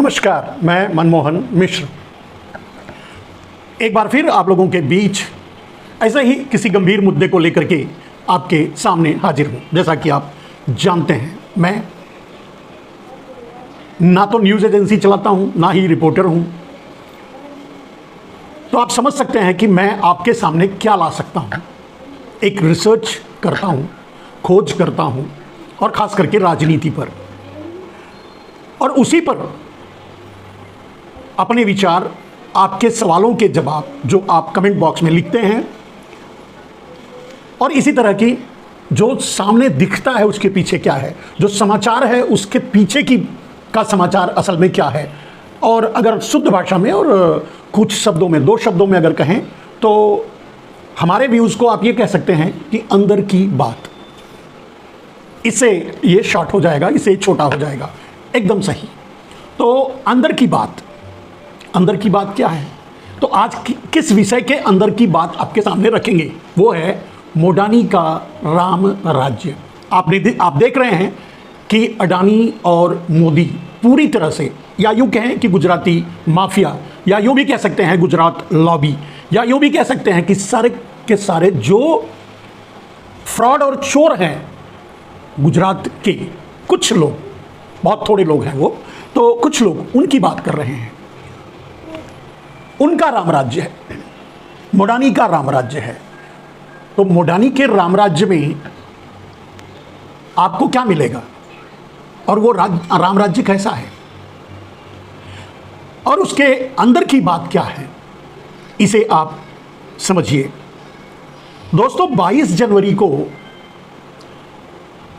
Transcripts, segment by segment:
नमस्कार, मैं मनमोहन मिश्र एक बार फिर आप लोगों के बीच ऐसे ही किसी गंभीर मुद्दे को लेकर के आपके सामने हाजिर हूँ। जैसा कि आप जानते हैं, मैं ना तो न्यूज़ एजेंसी चलाता हूँ, ना ही रिपोर्टर हूँ। तो आप समझ सकते हैं कि मैं आपके सामने क्या ला सकता हूँ। एक रिसर्च करता हूँ, खोज करता हूँ, और ख़ास करके राजनीति पर, और उसी पर अपने विचार, आपके सवालों के जवाब जो आप कमेंट बॉक्स में लिखते हैं, और इसी तरह की जो सामने दिखता है उसके पीछे क्या है, जो समाचार है उसके पीछे का समाचार असल में क्या है। और अगर शुद्ध भाषा में और कुछ शब्दों में, 2 शब्दों में अगर कहें तो हमारे व्यूज़ को आप ये कह सकते हैं कि अंदर की बात। इससे ये शॉर्ट हो जाएगा, इससे छोटा हो जाएगा, एकदम सही। तो अंदर की बात क्या है? तो आज किस विषय के अंदर की बात आपके सामने रखेंगे, वो है मोडानी का राम राज्य। आप देख रहे हैं कि अडानी और मोदी पूरी तरह से, या यूँ कहें कि गुजराती माफिया, या यूँ भी कह सकते हैं गुजरात लॉबी, या यूँ भी कह सकते हैं कि सारे के सारे जो फ्रॉड और चोर हैं गुजरात के कुछ लोग, बहुत थोड़े लोग हैं वो, तो कुछ लोग उनकी बात कर रहे हैं। उनका राम राज्य है, मोडानी का राम राज्य है। तो मोडानी के राम राज्य में आपको क्या मिलेगा, और वो राम राज्य कैसा है, और उसके अंदर की बात क्या है, इसे आप समझिए। दोस्तों, 22 जनवरी को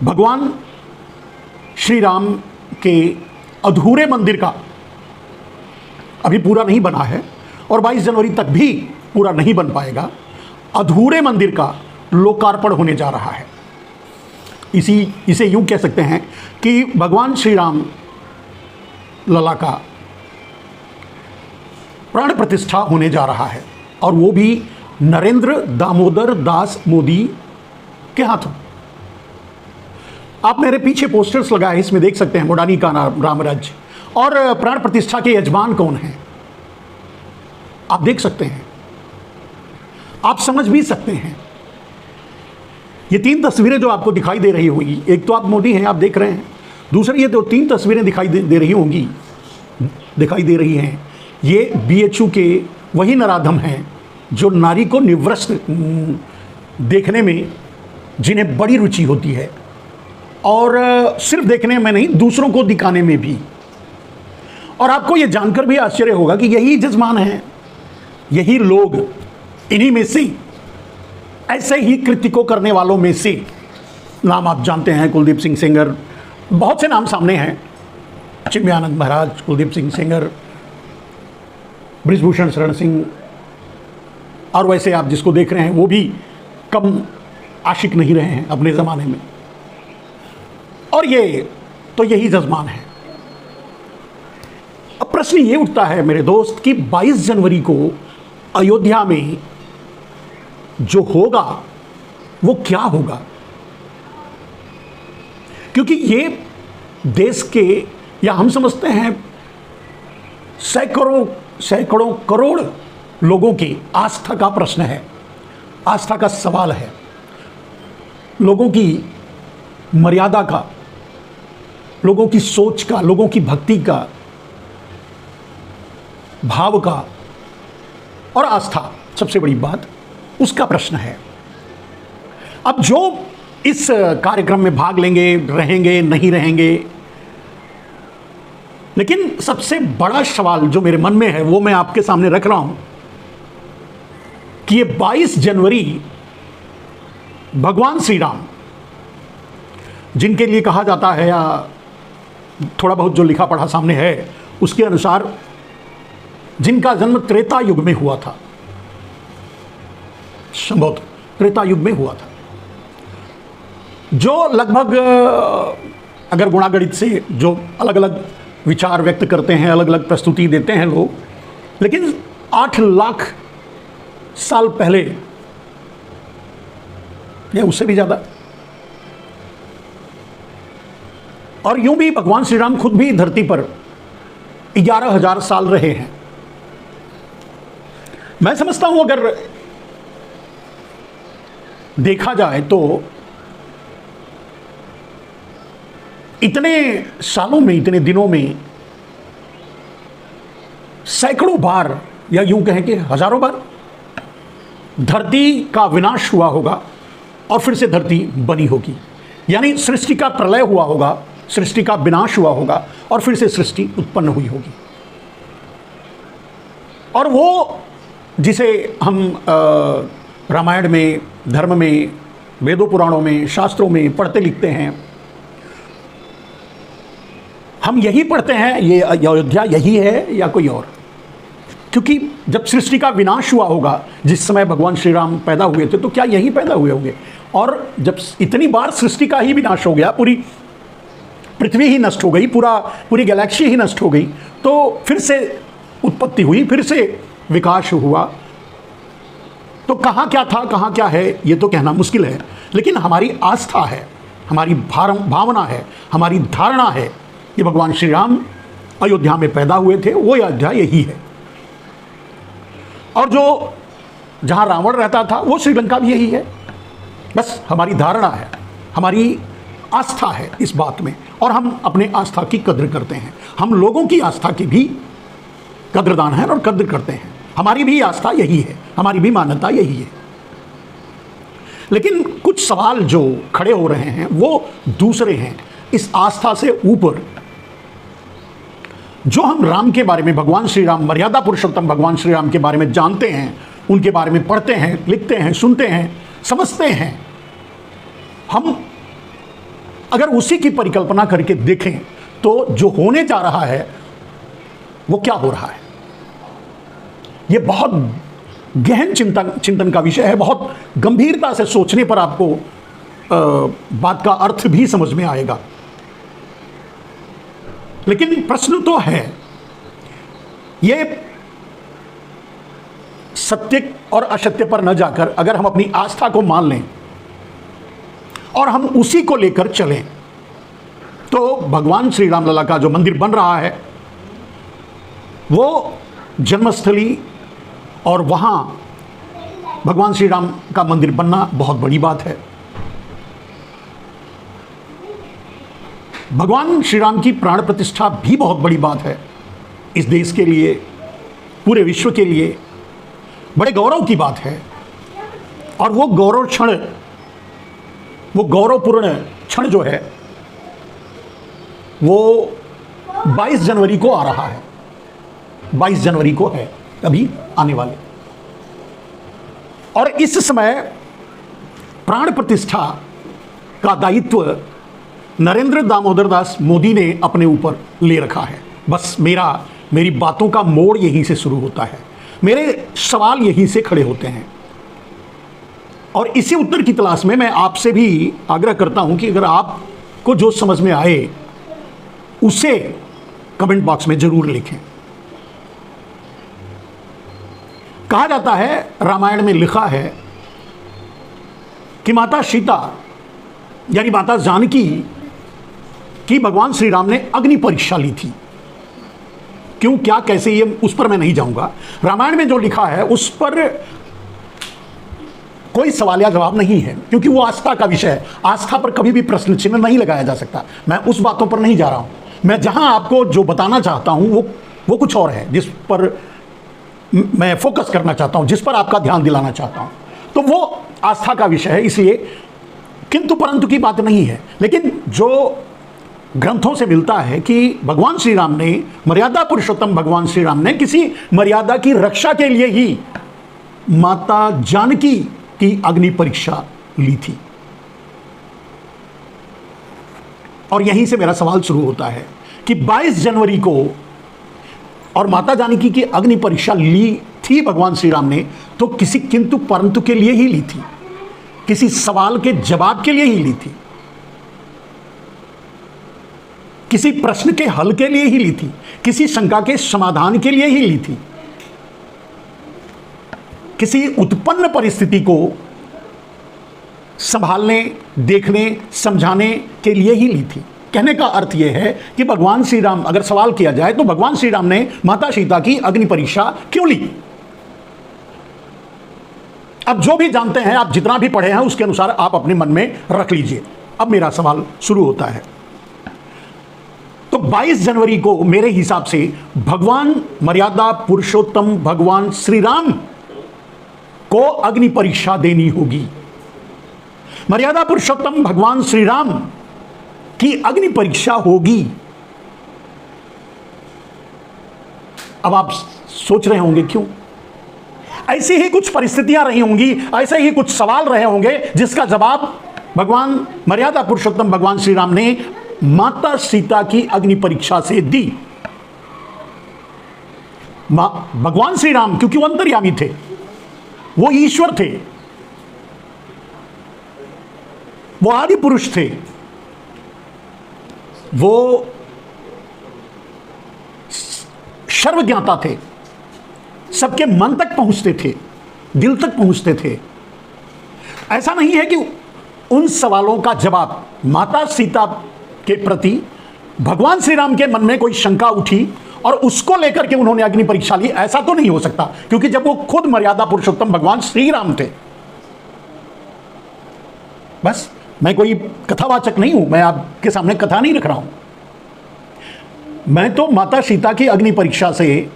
भगवान श्री राम के अधूरे मंदिर का, अभी पूरा नहीं बना है और 22 जनवरी तक भी पूरा नहीं बन पाएगा, अधूरे मंदिर का लोकार्पण होने जा रहा है। इसे यूं कह सकते हैं कि भगवान श्री राम लला का प्राण प्रतिष्ठा होने जा रहा है, और वो भी नरेंद्र दामोदर दास मोदी के हाथों। आप मेरे पीछे पोस्टर्स लगाए, इसमें देख सकते हैं मोडानी का राम राज्य, और प्राण प्रतिष्ठा के यजमान कौन हैं आप देख सकते हैं, आप समझ भी सकते हैं। ये 3 तस्वीरें जो आपको दिखाई दे रही होंगी, एक तो आप मोदी हैं, आप देख रहे हैं, दूसरी ये 3 तस्वीरें दिखाई दे रही हैं, ये बीएचयू के वही नराधम हैं जो नारी को निवृत्त देखने में जिन्हें बड़ी रुचि होती है, और सिर्फ देखने में नहीं, दूसरों को दिखाने में भी। और आपको ये जानकर भी आश्चर्य होगा कि यही जजमान हैं, यही लोग, इन्हीं में से, ऐसे ही कृत्य को करने वालों में से, नाम आप जानते हैं, कुलदीप सिंह सेंगर, बहुत से नाम सामने हैं, चिन्मयानंद महाराज, कुलदीप सिंह सेंगर, बृजभूषण शरण सिंह, और वैसे आप जिसको देख रहे हैं वो भी कम आशिक नहीं रहे हैं अपने ज़माने में। और ये तो यही जजमान है। अब प्रश्न ये उठता है मेरे दोस्त कि 22 जनवरी को अयोध्या में जो होगा वो क्या होगा, क्योंकि ये देश के, या हम समझते हैं सैकड़ों करोड़ लोगों की आस्था का प्रश्न है, आस्था का सवाल है, लोगों की मर्यादा का, लोगों की सोच का, लोगों की भक्ति का, भाव का, और आस्था, सबसे बड़ी बात उसका प्रश्न है। अब जो इस कार्यक्रम में भाग लेंगे, रहेंगे, नहीं रहेंगे, लेकिन सबसे बड़ा सवाल जो मेरे मन में है वो मैं आपके सामने रख रहा हूं कि ये 22 जनवरी भगवान श्री राम, जिनके लिए कहा जाता है, या थोड़ा बहुत जो लिखा पढ़ा सामने है उसके अनुसार, जिनका जन्म त्रेता युग में हुआ था, संभवतः त्रेता युग में हुआ था, जो लगभग, अगर गुणागणित से जो अलग अलग विचार व्यक्त करते हैं, अलग अलग प्रस्तुति देते हैं लोग, लेकिन 8 लाख साल पहले, या उससे भी ज़्यादा, और यूं भी भगवान श्री राम खुद भी धरती पर 11,000 साल रहे हैं। मैं समझता हूं अगर देखा जाए तो इतने सालों में, इतने दिनों में सैकड़ों बार या यूं कहें कि हजारों बार धरती का विनाश हुआ होगा और फिर से धरती बनी होगी। यानी सृष्टि का प्रलय हुआ होगा, सृष्टि का विनाश हुआ होगा और फिर से सृष्टि उत्पन्न हुई होगी। और वो जिसे हम रामायण में, धर्म में, वेदों पुराणों में, शास्त्रों में पढ़ते लिखते हैं, हम यही पढ़ते हैं ये अयोध्या यही है या कोई और। क्योंकि जब सृष्टि का विनाश हुआ होगा, जिस समय भगवान श्री राम पैदा हुए थे, तो क्या यही पैदा हुए होंगे? और जब इतनी बार सृष्टि का ही विनाश हो गया, पूरी पृथ्वी ही नष्ट हो गई, पूरी गैलेक्सी ही नष्ट हो गई, तो फिर से उत्पत्ति हुई, फिर से विकास हुआ। तो कहाँ क्या था, कहाँ क्या है, ये तो कहना मुश्किल है। लेकिन हमारी आस्था है, हमारी भावना है, हमारी धारणा है कि भगवान श्री राम अयोध्या में पैदा हुए थे, वो अयोध्या यही है। और जो जहाँ रावण रहता था वो श्रीलंका भी यही है। बस हमारी धारणा है, हमारी आस्था है इस बात में, और हम अपने आस्था की कद्र करते हैं। हम लोगों की आस्था की भी कद्रदान है और कद्र करते हैं। हमारी भी आस्था यही है, हमारी भी मान्यता यही है। लेकिन कुछ सवाल जो खड़े हो रहे हैं वो दूसरे हैं, इस आस्था से ऊपर। जो हम राम के बारे में, भगवान श्री राम, मर्यादा पुरुषोत्तम भगवान श्री राम के बारे में जानते हैं, उनके बारे में पढ़ते हैं, लिखते हैं, सुनते हैं, समझते हैं, हम अगर उसी की परिकल्पना करके देखें तो जो होने जा रहा है वो क्या हो रहा है, ये बहुत गहन चिंतन का विषय है। बहुत गंभीरता से सोचने पर आपको बात का अर्थ भी समझ में आएगा। लेकिन प्रश्न तो है, ये सत्य और असत्य पर न जाकर अगर हम अपनी आस्था को मान लें और हम उसी को लेकर चलें, तो भगवान श्री राम लला का जो मंदिर बन रहा है वो जन्मस्थली, और वहां भगवान श्री राम का मंदिर बनना बहुत बड़ी बात है। भगवान श्री राम की प्राण प्रतिष्ठा भी बहुत बड़ी बात है इस देश के लिए, पूरे विश्व के लिए बड़े गौरव की बात है। और वो गौरव क्षण, वो गौरवपूर्ण क्षण जो है वो 22 जनवरी को आ रहा है, 22 जनवरी को है अभी आने वाले। और इस समय प्राण प्रतिष्ठा का दायित्व नरेंद्र दामोदर दास मोदी ने अपने ऊपर ले रखा है। बस मेरी बातों का मोड़ यहीं से शुरू होता है, मेरे सवाल यहीं से खड़े होते हैं। और इसी उत्तर की तलाश में मैं आपसे भी आग्रह करता हूं कि अगर आपको जो समझ में आए उसे कमेंट बॉक्स में जरूर लिखें। कहा जाता है, रामायण में लिखा है कि माता सीता यानी माता जानकी की भगवान श्री राम ने अग्नि परीक्षा ली थी। क्यों, क्या, कैसे, ये उस पर मैं नहीं जाऊंगा। रामायण में जो लिखा है उस पर कोई सवाल या जवाब नहीं है, क्योंकि वो आस्था का विषय है। आस्था पर कभी भी प्रश्न चिन्ह नहीं लगाया जा सकता। मैं उस बातों पर नहीं जा रहा हूं। मैं जहां आपको जो बताना चाहता हूं वो कुछ और है, जिस पर मैं फोकस करना चाहता हूं, जिस पर आपका ध्यान दिलाना चाहता हूं। तो वो आस्था का विषय है, इसलिए किंतु परंतु की बात नहीं है। लेकिन जो ग्रंथों से मिलता है कि भगवान श्री राम ने, मर्यादा पुरुषोत्तम भगवान श्री राम ने किसी मर्यादा की रक्षा के लिए ही माता जानकी की अग्नि परीक्षा ली थी। और यहीं से मेरा सवाल शुरू होता है कि 22 जनवरी को और माता जानकी की अग्नि परीक्षा ली थी भगवान श्री राम ने, तो किसी किंतु परंतु के लिए ही ली थी, किसी सवाल के जवाब के लिए ही ली थी, किसी प्रश्न के हल के लिए ही ली थी, किसी शंका के समाधान के लिए ही ली थी, किसी उत्पन्न परिस्थिति को संभालने, देखने, समझाने के लिए ही ली थी। कहने का अर्थ यह है कि भगवान श्री राम, अगर सवाल किया जाए तो भगवान श्री राम ने माता सीता की अग्नि परीक्षा क्यों ली? अब जो भी जानते हैं, आप जितना भी पढ़े हैं उसके अनुसार आप अपने मन में रख लीजिए। अब मेरा सवाल शुरू होता है। तो 22 जनवरी को मेरे हिसाब से भगवान मर्यादा पुरुषोत्तम भगवान श्री राम को अग्नि परीक्षा देनी होगी। मर्यादा पुरुषोत्तम भगवान श्री राम की अग्नि परीक्षा होगी। अब आप सोच रहे होंगे क्यों? ऐसी ही कुछ परिस्थितियां रही होंगी, ऐसे ही कुछ सवाल रहे होंगे जिसका जवाब भगवान मर्यादा पुरुषोत्तम भगवान श्री राम ने माता सीता की अग्नि परीक्षा से दी। भगवान श्री राम क्योंकि वो अंतर्यामी थे, वो ईश्वर थे, वो आदि पुरुष थे, वो सर्वज्ञाता थे, सबके मन तक पहुंचते थे, दिल तक पहुंचते थे। ऐसा नहीं है कि उन सवालों का जवाब माता सीता के प्रति भगवान श्री राम के मन में कोई शंका उठी और उसको लेकर के उन्होंने अग्नि परीक्षा ली, ऐसा तो नहीं हो सकता, क्योंकि जब वो खुद मर्यादा पुरुषोत्तम भगवान श्री राम थे। बस मैं कोई कथावाचक नहीं हूं, मैं आपके सामने कथा नहीं रख रहा हूं। मैं तो माता सीता की अग्नि परीक्षा से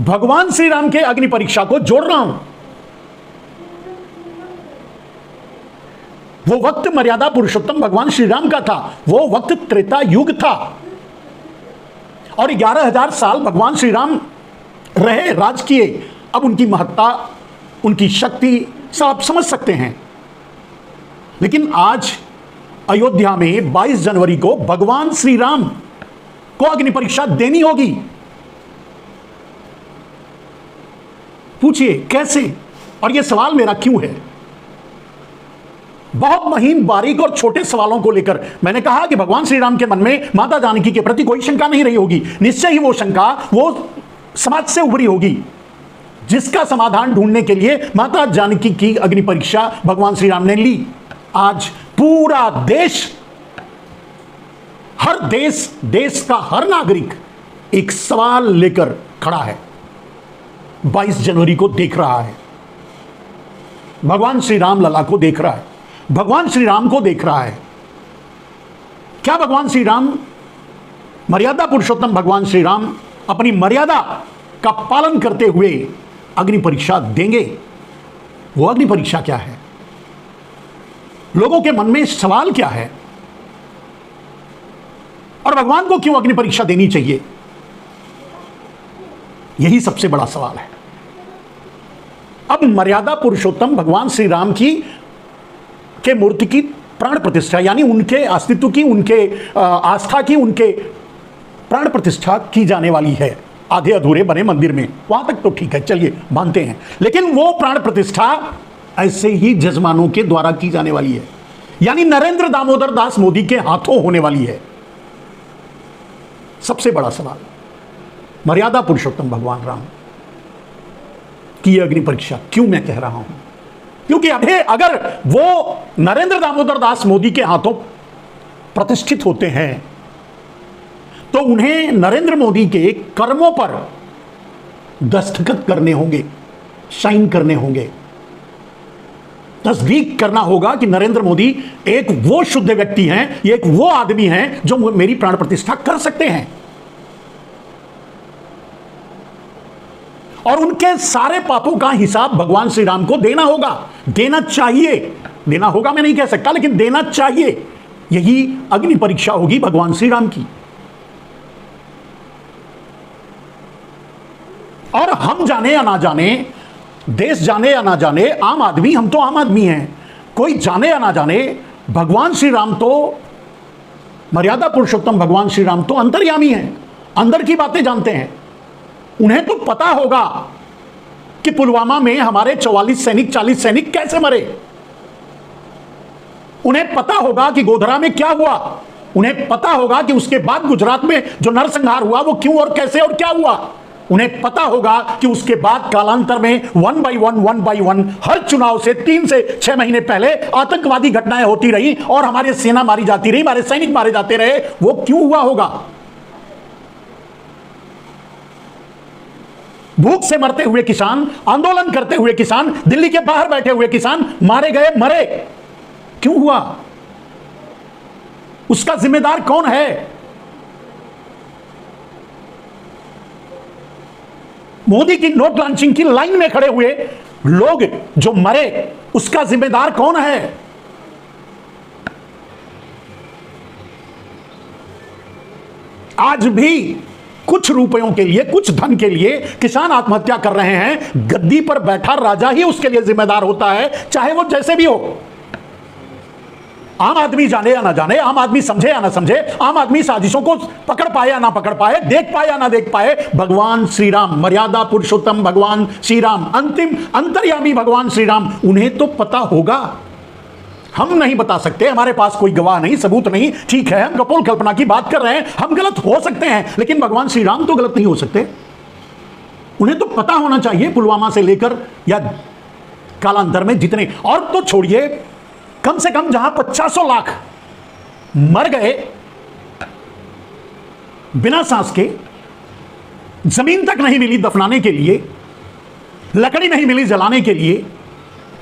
भगवान श्री राम के अग्नि परीक्षा को जोड़ रहा हूं। वो वक्त मर्यादा पुरुषोत्तम भगवान श्री राम का था, वो वक्त त्रेता युग था, और 11,000 साल भगवान श्री राम रहे, राज किए। अब उनकी महत्ता, उनकी शक्ति सब आप समझ सकते हैं। लेकिन आज अयोध्या में 22 जनवरी को भगवान श्री राम को अग्नि परीक्षा देनी होगी। पूछिए कैसे? और यह सवाल मेरा क्यों है? बहुत महीन, बारीक और छोटे सवालों को लेकर मैंने कहा कि भगवान श्री राम के मन में माता जानकी के प्रति कोई शंका नहीं रही होगी। निश्चय ही वो शंका वो समाज से उभरी होगी, जिसका समाधान ढूंढने के लिए माता जानकी की अग्नि परीक्षा भगवान श्री राम ने ली। आज पूरा देश, हर देश का हर नागरिक एक सवाल लेकर खड़ा है, 22 जनवरी को देख रहा है, भगवान श्री राम लला को देख रहा है, भगवान श्री राम को देख रहा है। क्या भगवान श्री राम, मर्यादा पुरुषोत्तम भगवान श्री राम अपनी मर्यादा का पालन करते हुए अग्नि परीक्षा देंगे? वो अग्नि परीक्षा क्या है? लोगों के मन में सवाल क्या है? और भगवान को क्यों अग्नि परीक्षा देनी चाहिए? यही सबसे बड़ा सवाल है। अब मर्यादा पुरुषोत्तम भगवान श्री राम की के मूर्ति की प्राण प्रतिष्ठा, यानी उनके अस्तित्व की, उनके आस्था की, उनके प्राण प्रतिष्ठा की जाने वाली है आधे अधूरे बने मंदिर में। वहां तक तो ठीक है, चलिए मानते हैं। लेकिन वो प्राण प्रतिष्ठा ऐसे ही जजमानों के द्वारा की जाने वाली है, यानी नरेंद्र दामोदर दास मोदी के हाथों होने वाली है। सबसे बड़ा सवाल, मर्यादा पुरुषोत्तम भगवान राम की अग्नि परीक्षा क्यों मैं कह रहा हूं? क्योंकि अभी अगर वो नरेंद्र दामोदर दास मोदी के हाथों प्रतिष्ठित होते हैं तो उन्हें नरेंद्र मोदी के कर्मों पर दस्तखत करने होंगे, साइन करने होंगे, तस्दीक करना होगा कि नरेंद्र मोदी एक वो शुद्ध व्यक्ति हैं, एक वो आदमी हैं जो मेरी प्राण प्रतिष्ठा कर सकते हैं। और उनके सारे पापों का हिसाब भगवान श्री राम को देना होगा, देना चाहिए। देना होगा मैं नहीं कह सकता, लेकिन देना चाहिए। यही अग्नि परीक्षा होगी भगवान श्री राम की। और हम जाने या ना जाने, देश जाने या ना जाने, आम आदमी, हम तो आम आदमी हैं, कोई जाने या ना जाने, भगवान श्री राम तो, मर्यादा पुरुषोत्तम भगवान श्री राम तो अंतर्यामी हैं, अंदर की बातें जानते हैं। उन्हें तो पता होगा कि पुलवामा में हमारे 44 सैनिक, 40 सैनिक कैसे मरे। उन्हें पता होगा कि गोधरा में क्या हुआ। उन्हें पता होगा कि उसके बाद गुजरात में जो नरसंहार हुआ वो क्यों और कैसे और क्या हुआ। उन्हें पता होगा कि उसके बाद कालांतर में 1 बाई 1 हर चुनाव से 3 से 6 महीने पहले आतंकवादी घटनाएं होती रही और हमारी सेना मारी जाती रही, हमारे सैनिक मारे जाते रहे। वो क्यों हुआ होगा? भूख से मरते हुए किसान, आंदोलन करते हुए किसान, दिल्ली के बाहर बैठे हुए किसान मारे गए, मरे, क्यों हुआ? उसका जिम्मेदार कौन है? मोदी की नोट लॉन्चिंग की लाइन में खड़े हुए लोग जो मरे, उसका जिम्मेदार कौन है? आज भी कुछ रुपयों के लिए, कुछ धन के लिए किसान आत्महत्या कर रहे हैं। गद्दी पर बैठा राजा ही उसके लिए जिम्मेदार होता है, चाहे वो जैसे भी हो। आम आदमी जाने या ना जाने, आम आदमी समझे या ना समझे, आम आदमी साजिशों को पकड़ पाए या ना पकड़ पाए, देख पाए या ना देख पाए, भगवान श्री राम, मर्यादा पुरुषोत्तम भगवान श्री राम, अंतिम अंतर्यामी भगवान श्री राम, उन्हें तो पता होगा। हम नहीं बता सकते, हमारे पास कोई गवाह नहीं, सबूत नहीं। ठीक है, हम कपोल कल्पना की बात कर रहे हैं, हम गलत हो सकते हैं, लेकिन भगवान श्री राम तो गलत नहीं हो सकते। उन्हें तो पता होना चाहिए, पुलवामा से लेकर या कालांतर में जितने, और तो छोड़िए, कम से कम जहां 500 लाख मर गए बिना सांस के, जमीन तक नहीं मिली दफनाने के लिए, लकड़ी नहीं मिली जलाने के लिए,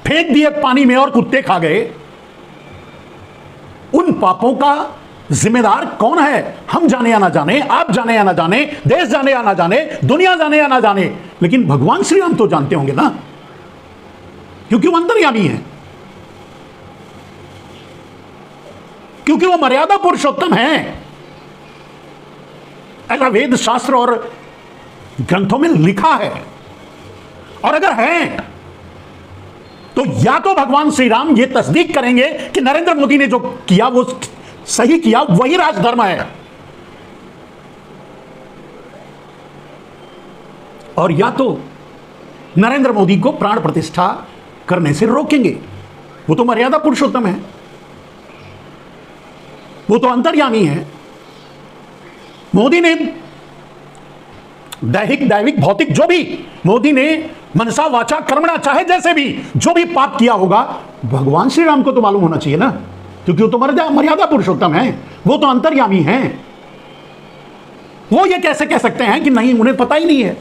फेंक दिए पानी में और कुत्ते खा गए, उन पापों का जिम्मेदार कौन है? हम जाने या ना जाने, आप जाने या ना जाने, देश जाने या ना जाने, दुनिया जाने या ना जाने, लेकिन भगवान श्री राम तो जानते होंगे ना, क्योंकि वो अंतर्यामी है, क्योंकि वो मर्यादा पुरुषोत्तम है। ऐसा वेद शास्त्र और ग्रंथों में लिखा है। और अगर है तो या तो भगवान श्री राम ये तस्दीक करेंगे कि नरेंद्र मोदी ने जो किया वो सही किया, वही राजधर्म है, और या तो नरेंद्र मोदी को प्राण प्रतिष्ठा करने से रोकेंगे। वो तो मर्यादा पुरुषोत्तम है, वो तो अंतर्यामी है। मोदी ने दैविक भौतिक जो भी मोदी ने मनसा वाचा कर्मणा, चाहे जैसे भी जो भी पाप किया होगा, भगवान श्री राम को तो मालूम होना चाहिए ना, क्योंकि वो तो मर्यादा पुरुषोत्तम है, वो तो अंतर्यामी है। वो ये कैसे कह सकते हैं कि नहीं, उन्हें पता ही नहीं है?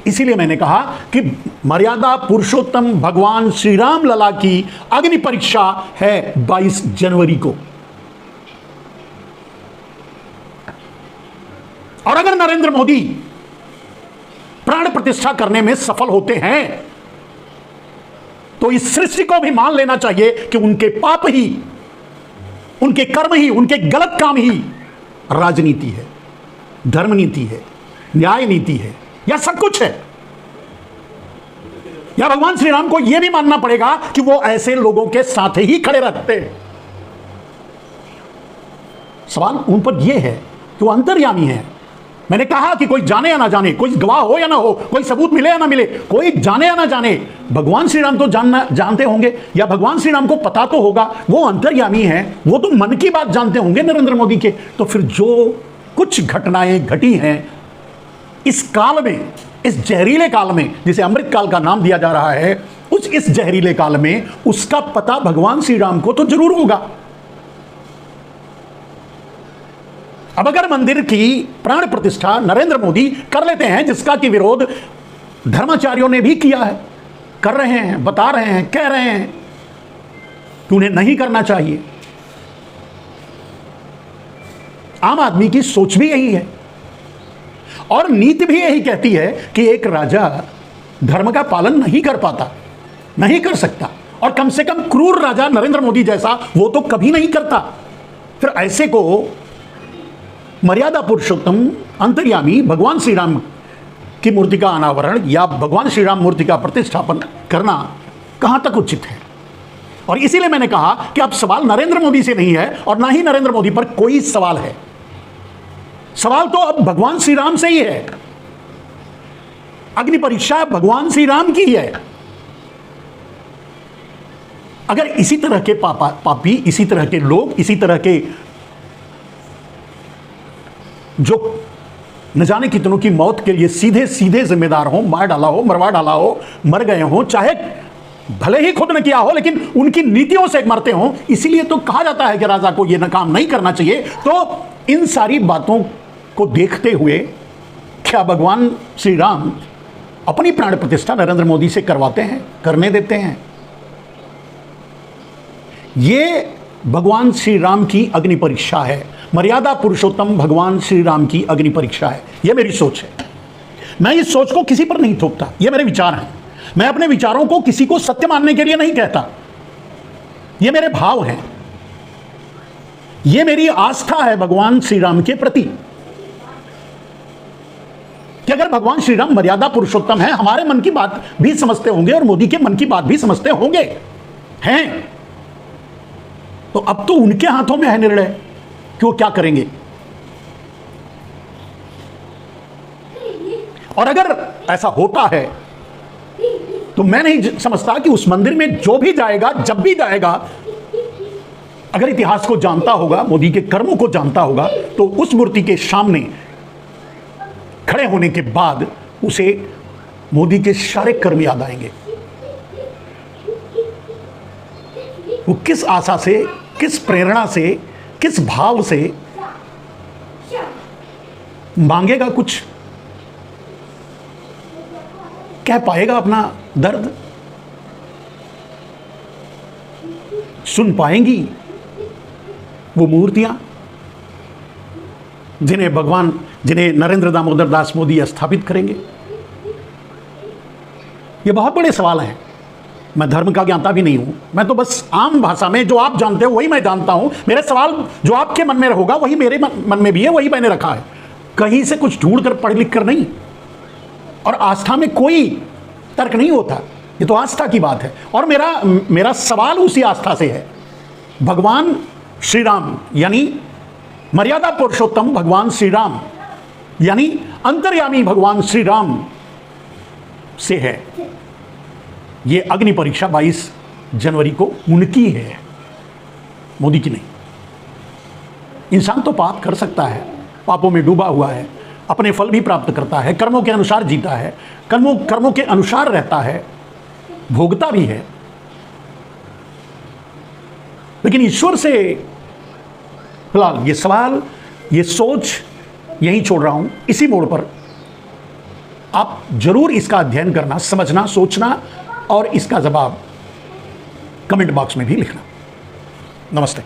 इसीलिए मैंने कहा कि मर्यादा पुरुषोत्तम भगवान श्री राम लला की अग्नि परीक्षा है 22 जनवरी को। और अगर नरेंद्र मोदी प्राण प्रतिष्ठा करने में सफल होते हैं तो इस सृष्टि को भी मान लेना चाहिए कि उनके पाप ही, उनके कर्म ही, उनके गलत काम ही राजनीति है, धर्मनीति है, न्याय नीति है, या सब कुछ है। या भगवान श्री राम को यह भी मानना पड़ेगा कि वो ऐसे लोगों के साथ ही खड़े रहते। सवाल उन पर यह है कि वो अंतर्यामी है। मैंने कहा कि कोई जाने या ना जाने, कोई गवाह हो या ना हो, कोई सबूत मिले या ना मिले, कोई जाने या ना जाने, भगवान श्री राम तो जानते होंगे, या भगवान श्री राम को पता तो होगा, वो अंतर्यामी है, वो तो मन की बात जानते होंगे नरेंद्र मोदी के। तो फिर जो कुछ घटनाएं घटी हैं इस काल में, इस जहरीले काल में, जिसे अमृत काल का नाम दिया जा रहा है, इस जहरीले काल में उसका पता भगवान श्री राम को तो जरूर होगा। अब अगर मंदिर की प्राण प्रतिष्ठा नरेंद्र मोदी कर लेते हैं, जिसका कि विरोध धर्माचार्यों ने भी किया है, कर रहे हैं, बता रहे हैं, कह रहे हैं कि उन्हें नहीं करना चाहिए, आम आदमी की सोच भी यही है और नीति भी यही कहती है कि एक राजा धर्म का पालन नहीं कर पाता, नहीं कर सकता, और कम से कम क्रूर राजा नरेंद्र मोदी जैसा वो तो कभी नहीं करता। फिर ऐसे को मर्यादा पुरुषोत्तम अंतर्यामी भगवान श्री राम की मूर्ति का अनावरण या भगवान श्री राम मूर्ति का प्रतिष्ठापन करना कहां तक उचित है? और इसीलिए मैंने कहा कि अब सवाल नरेंद्र मोदी से नहीं है और ना ही नरेंद्र मोदी पर कोई सवाल है। सवाल तो अब भगवान श्री राम से ही है। अग्नि परीक्षा भगवान श्री राम की है। अगर इसी तरह के पापी, इसी तरह के लोग, इसी तरह के जो न जाने कितनों की मौत के लिए सीधे सीधे जिम्मेदार हो, मार डाला हो, मरवा डाला हो, मर गए हो, चाहे भले ही खुद न किया हो लेकिन उनकी नीतियों से मरते हो। इसीलिए तो कहा जाता है कि राजा को यह काम नहीं करना चाहिए। तो इन सारी बातों को देखते हुए क्या भगवान श्री राम अपनी प्राण प्रतिष्ठा नरेंद्र मोदी से करवाते हैं, करने देते हैं? ये भगवान श्री राम की अग्नि परीक्षा है, मर्यादा पुरुषोत्तम भगवान श्री राम की अग्नि परीक्षा है। यह मेरी सोच है। मैं इस सोच को किसी पर नहीं थोपता, ये मेरे विचार हैं। मैं अपने विचारों को किसी को सत्य मानने के लिए नहीं कहता, ये मेरे भाव हैं, ये मेरी आस्था है भगवान श्री राम के प्रति कि अगर भगवान श्री राम मर्यादा पुरुषोत्तम है, हमारे मन की बात भी समझते होंगे और मोदी के मन की बात भी समझते होंगे हैं, तो अब तो उनके हाथों में है निर्णय कि वो क्या करेंगे। और अगर ऐसा होता है तो मैं नहीं समझता कि उस मंदिर में जो भी जाएगा, जब भी जाएगा, अगर इतिहास को जानता होगा, मोदी के कर्मों को जानता होगा, तो उस मूर्ति के सामने खड़े होने के बाद उसे मोदी के सारे कर्म याद आएंगे। वो किस आशा से, किस प्रेरणा से, किस भाव से मांगेगा, कुछ कह पाएगा अपना दर्द, सुन पाएंगी वो मूर्तियां जिन्हें नरेंद्र दामोदर दास मोदी स्थापित करेंगे? ये बहुत बड़े सवाल हैं। मैं धर्म का ज्ञाता भी नहीं हूं, मैं तो बस आम भाषा में जो आप जानते हो वही मैं जानता हूं। मेरे सवाल जो आपके मन में होगा वही मेरे मन में भी है, वही मैंने रखा है, कहीं से कुछ ढूंढ कर पढ़ लिख कर नहीं। और आस्था में कोई तर्क नहीं होता, ये तो आस्था की बात है। और मेरा सवाल उसी आस्था से है। भगवान श्री राम यानी मर्यादा पुरुषोत्तम भगवान श्री राम यानी अंतर्यामी भगवान श्री राम से है ये अग्नि परीक्षा। 22 जनवरी को उनकी है, मोदी की नहीं। इंसान तो पाप कर सकता है, पापों में डूबा हुआ है, अपने फल भी प्राप्त करता है, कर्मों के अनुसार जीता है, कर्मों के अनुसार रहता है, भोगता भी है। लेकिन ईश्वर से फिलहाल ये सवाल, ये सोच यहीं छोड़ रहा हूं, इसी मोड़ पर। आप जरूर इसका अध्ययन करना, समझना, सोचना और इसका जवाब कमेंट बॉक्स में भी लिखना। नमस्ते।